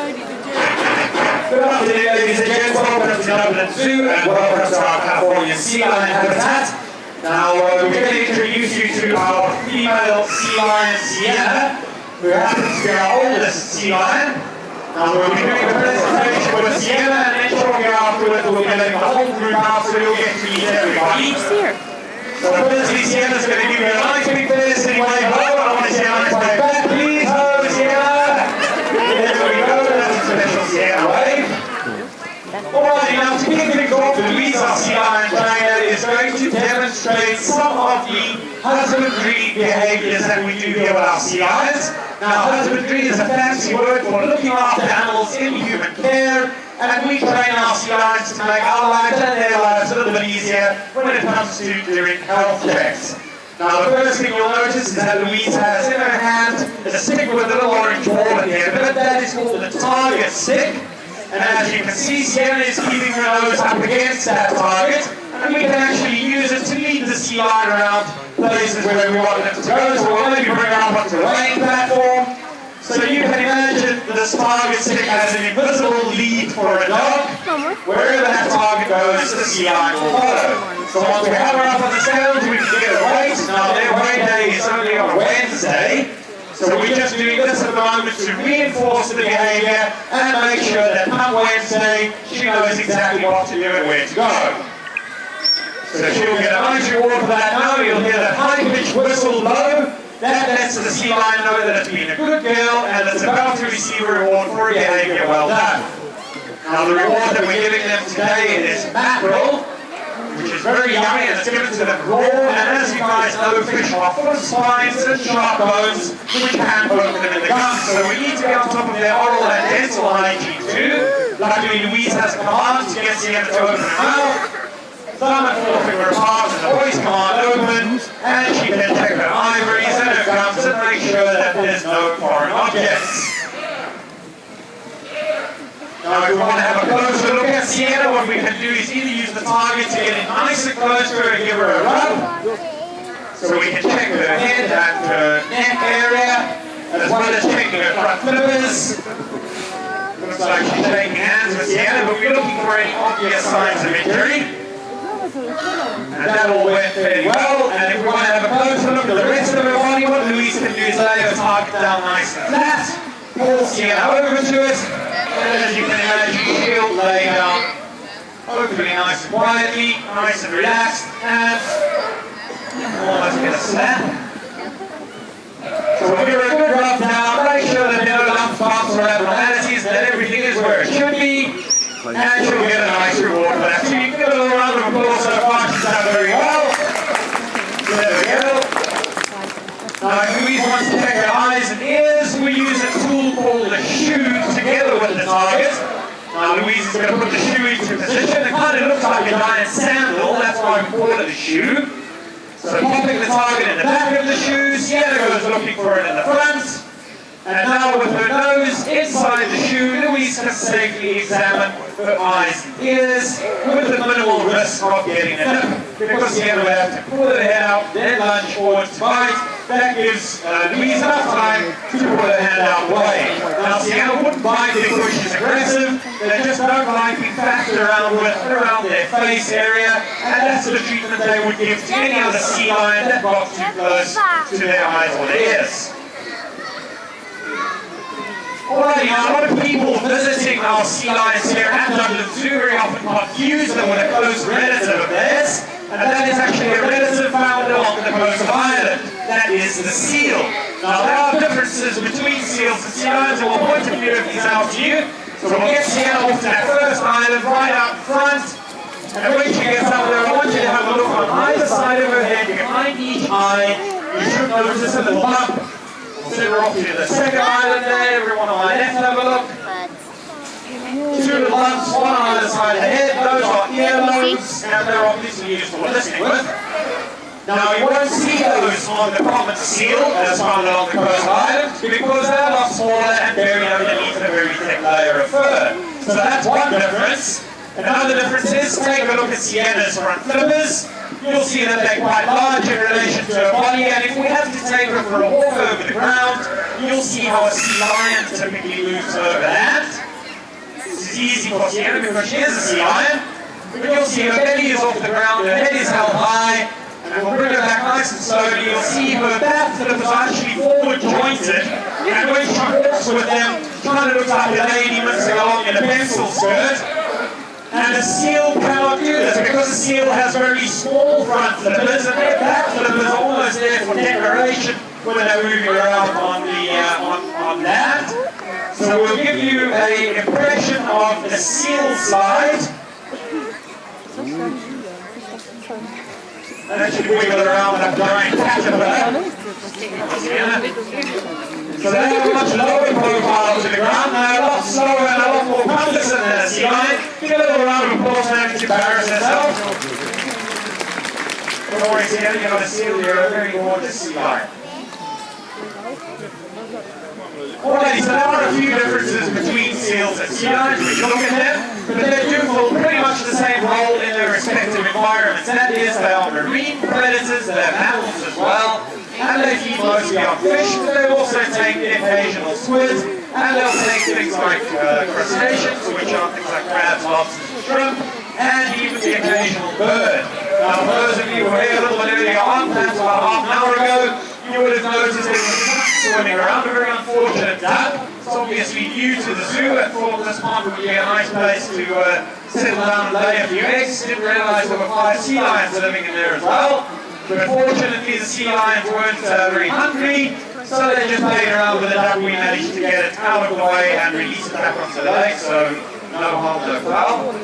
Good afternoon, ladies and gents. Welcome to Dublin Zoo and welcome to our Californian sea lion habitat. Now, we're going to introduce you to our female sea lion, Sienna, who happens to be our oldest sea lion. Now, we'll be doing a presentation with Sienna, and then shortly afterwards we'll be letting the whole group out so you'll get to meet everybody. So firstly, Sienna's going to give you a nice big fist and wave hello. I want to see a nice wave back, please. Hello, Sienna. There we go. That's a special Sienna wave. Alright, now to kick things off, Louise, our sea lion trainer, is going to demonstrate some of the husbandry behaviours that we do here with our sea lions. Now, husbandry is a fancy word for looking after animals in human care, and we train our sea lions to make our lives and their lives a little bit easier when it comes to doing health checks. Now, the first thing you'll notice is that Louise has in her hand a stick with a little orange ball at the end of it. That is called the target stick. And as you can see, Sienna is keeping her nose up against that target, and we can actually use it to lead the sea lion around places where we want them to go. So we'll maybe bring her up onto the weighing platform. So you can imagine this target stick as an invisible lead for a dog. Wherever that target goes, the sea lion will follow. So once we have her up on the scales, we can get her weight. Now their weigh day is only on Wednesday. So we're just doing this at the moment to reinforce the behaviour and make sure that come Wednesday, she knows exactly what to do and where to go. So she'll get a nice reward for that now. You'll hear that high-pitched whistle blow. That lets the sea lion know that it's been a good girl and it's about to receive a reward for a behaviour well done. Now the reward that we're giving them today is mackerel, which is very yummy, and it's given to them raw, and as you guys know, fish are full of spines and sharp bones, which can poke them in the gums, so we need to be on top of their oral and dental hygiene too. Luckily, Louise has a command to get Sienna to open her mouth, thumb and forefinger apart, and the voice command open, and she can check her ivories and her gums and make sure that there's no foreign objects. Now, if we want to have a closer look at Sienna, what we can do is either use the target to get it nice and close to her and give her a rub. So we can check her head and her neck area, as well as checking her front flippers. Looks like she's shaking hands with Sienna, but we're looking for any obvious signs of injury. And that all went fairly well. And if we want to have a closer look at the rest of her body, what Louise can do is lay her target down nice and flat, pull Sienna over to it. And as you can imagine, she'll lay down, hopefully nice and quietly, nice and relaxed, and almost get a slap. So we'll give her a good rub down, make sure that there are no lumps, bumps, or abnormalities, that everything is where it should be, and she'll get a nice reward for that. So you can give her a little round of applause so far. She's done very well. There we go. Now, if Louise wants to check her eyes and ears, we use a tool called the shoe together with the target. Now, Louise is going to put the shoe into position. It kind of looks like a giant sandal, that's why we call it a shoe. So, popping the target in the back of the shoe, Sienna goes looking for it in the front. And now, with her nose inside the shoe, Louise can safely examine her eyes and ears with the minimal risk of getting a nip. Because Sienna would have to pull her head out, then lunge forward to bite. That gives Louise enough time to pull her hand out way. Now, Sienna wouldn't bite because she's aggressive. They just don't like being faffed around their face area, and that's the treatment they would give to any other sea lion that got too close to their eyes or their ears. Alrighty, now a lot of people visiting our sea lions here at Dublin Zoo very often confuse them with a close relative of theirs, and that is actually a relative found along the coast of Ireland. That is the seal. Now there are differences between seals and sea lions, and we'll point a few of these out to you. So we'll get Sienna off to that first island right out in front, and when she gets up there, I want you to have a look on either side of her head, behind each eye. You should notice a little bump. Send her off to the second island there, everyone on my left have a look. Two little lumps, one on either side of the head, those are earlobes, and they're obviously used for listening with. Now you won't see those on the common seal as found along the coast island, because they're a lot smaller and buried underneath a very thick layer of fur. So that's one difference. Another difference is, take a look at Sienna's front flippers. You'll see that they're quite large in relation to her body, and if we have to take her for a walk over the ground, you'll see how a sea lion typically moves over that. it's easy for Sienna because she is a sea lion. But you'll see her belly is off the ground, her head is held high, and we'll bring her back nice and slowly. You'll see her back flip is actually forward jointed, and when she walks with them, she kind of looks like a lady mixing along in a pencil skirt. And a seal cannot do this because a seal has very small front flippers and their back flippers are almost there for decoration when they're moving around on land. So we'll give you an impression of a seal slide. And that should wiggle around with a giant caterpillar. So they have a much lower profile to the ground, now a lot slower and a lot more cumbersome than a sea lion. Give a little round of applause and to embarrass herself. Don't worry, Sienna, you're going to seal here, a very gorgeous sea lion. Alrighty, so there are a few differences between seals and sea lions. We look at them, but they do fulfill pretty much the same role in their respective environments. That is, they are marine predators, they're mammals as well. And they feed mostly on fish, but they also take the occasional squid, and they'll take things like crustaceans, which are things like crabs, lobsters, and shrimp, and even the occasional bird. Now, for those of you who were here a little bit earlier on, perhaps about half an hour ago, you would have noticed there was a duck swimming around, a very unfortunate duck. It's obviously new to the zoo, and thought this pond would be a nice place to settle down and lay a few eggs. Didn't realise there were 5 sea lions living in there as well. But fortunately the sea lions weren't very hungry, so they just played around with the duck. We managed to get it out of the way and release it back onto the lake, so no harm, no foul.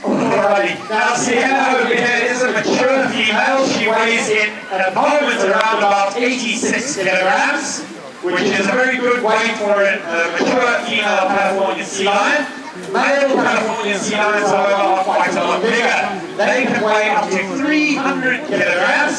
Alrighty, now Sienna over here is a mature female. She weighs in at the moment around about 86 kilograms, which is a very good weight for a mature female Californian sea lion. Male Californian sea lions, however, are quite a lot bigger. They can weigh up to 300 kilograms.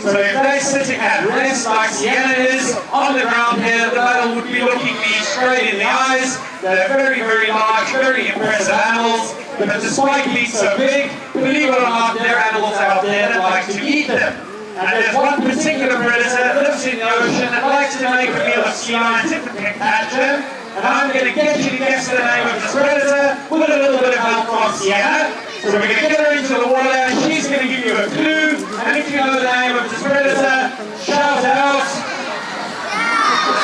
So if they're sitting at rest like Sienna is on the ground here, the male would be looking me straight in the eyes. They're very, very large, very impressive animals. But despite being so big, believe it or not, there are animals out there that like to eat them. And there's one particular predator that lives in the ocean that likes to make a meal of sea lions if it can catch them. And I'm going to get you to guess the name of this predator with a little bit of help from Sienna. So we're going to get her into the water and she's going to give you a clue. And if you know the name of this predator, shout out.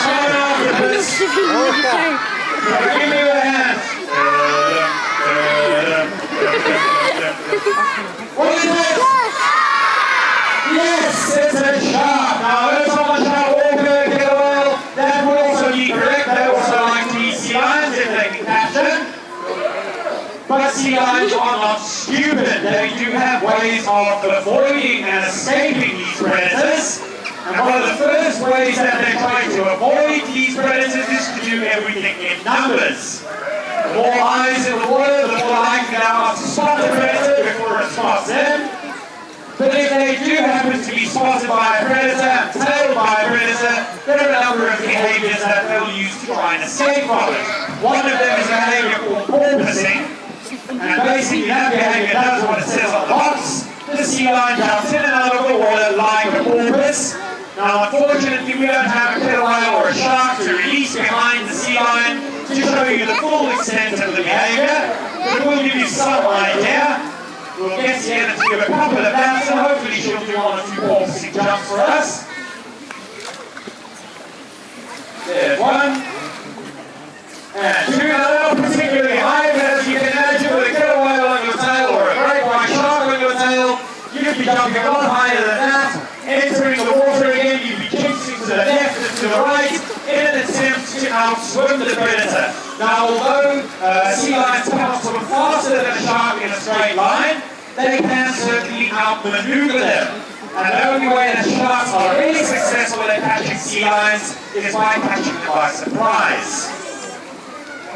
Shout out with this. So give me your hand. What is it? Yes, it's a shark. Now, there's someone shout Walker, get a whale. That would also be correct. They also like to eat sea lions if they can catch them. But sea lions are not stupid. They do have ways of avoiding and escaping these predators. And one of the first ways that they try to avoid these predators is to do everything in numbers. The more eyes in the water, the more likely they are to spot the predator before it spots them. But if they do happen to be spotted by a predator and tailed by a predator, there are a number of behaviors that they'll use to try and escape from it. One of them is a behavior called porpoising. And basically that behavior does what it says on the box. The sea lion jumps in and out of the water like a porpoise. Now unfortunately we don't have a killer whale or a shark to release behind the sea lion to show you the full extent of the behavior, but we'll give you some idea. We'll get Sienna to give a couple of laps and hopefully she'll do 1 or 2 porpoising jumps for us. There's 1. And 2. Now they're not particularly high, but as you can imagine with a killer whale on your tail or a great white shark on your tail, you could be jumping a lot higher than that. Entering the water again, you'd be jinxing to the left and to the right in an attempt to outswim the predator. Now, although sea lions cannot swim faster than a shark in a straight line, they can certainly outmaneuver them. And the only way that sharks are really successful at catching sea lions is by catching them by surprise.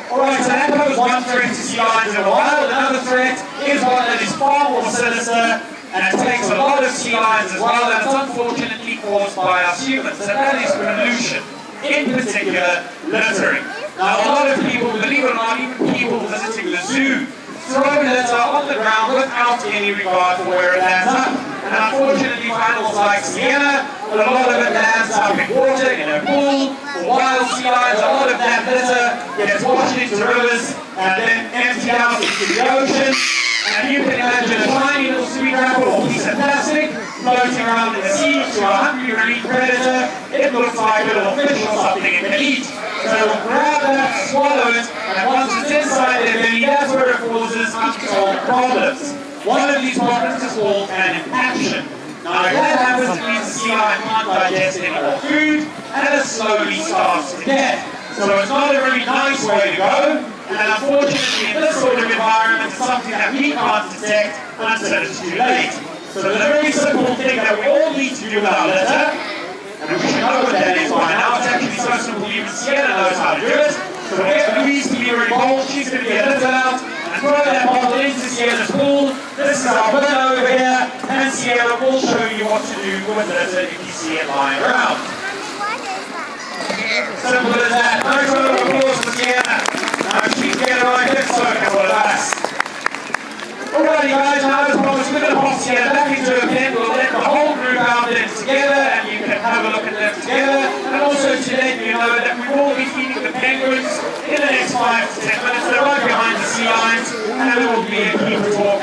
Alright, so that covers one threat to sea lions in the wild. Another threat is one that is far more sinister, and it takes a lot of sea lions as well, and it's unfortunately caused by us humans, and that is pollution, in particular littering. Now a lot of people, believe it or not, even people visiting the zoo, throw litter on the ground without any regard for where it lands up. And unfortunately for animals like Sienna, a lot of it lands up in water, in a pool. For wild sea lions, lions, a lot of that litter gets washed into rivers and then emptied out into the ocean. And you can imagine a tiny little sweet wrapper or piece of plastic floating around in the sea to a hungry marine predator. It looks like a little fish or something it can eat. So it will grab that, swallow it, and once it's inside their belly, that's where it causes unsolved problems. One of these problems is called an impaction. Now if that happens, it means the sea lion can't digest any more food, and it slowly starves to death. So it's not a really nice way to go, and unfortunately in this sort of environment it's something that we can't detect until it's too late. So there's a very simple thing that we all need to do with our litter, and we should know what that is by now. It's actually so simple even Sienna knows how to do it. So we'll get Louise to be very bold, she's going to get a litter out, and throw that bottle into Sienna's pool. This is our bin over here, and Sienna will show you what to do with litter if you see it lying around. Simple as that. Nice round of applause for Sienna. Now she's getting right in, so can all of us. Alrighty guys, now as promised, we're going to pop Sienna back into a pen. We'll let the whole group out in together, and you can have a look at them together. And also to let you know that we will be feeding the penguins in the next 5 to 10 minutes. They're right behind the sea lions, and there will be a keeper talk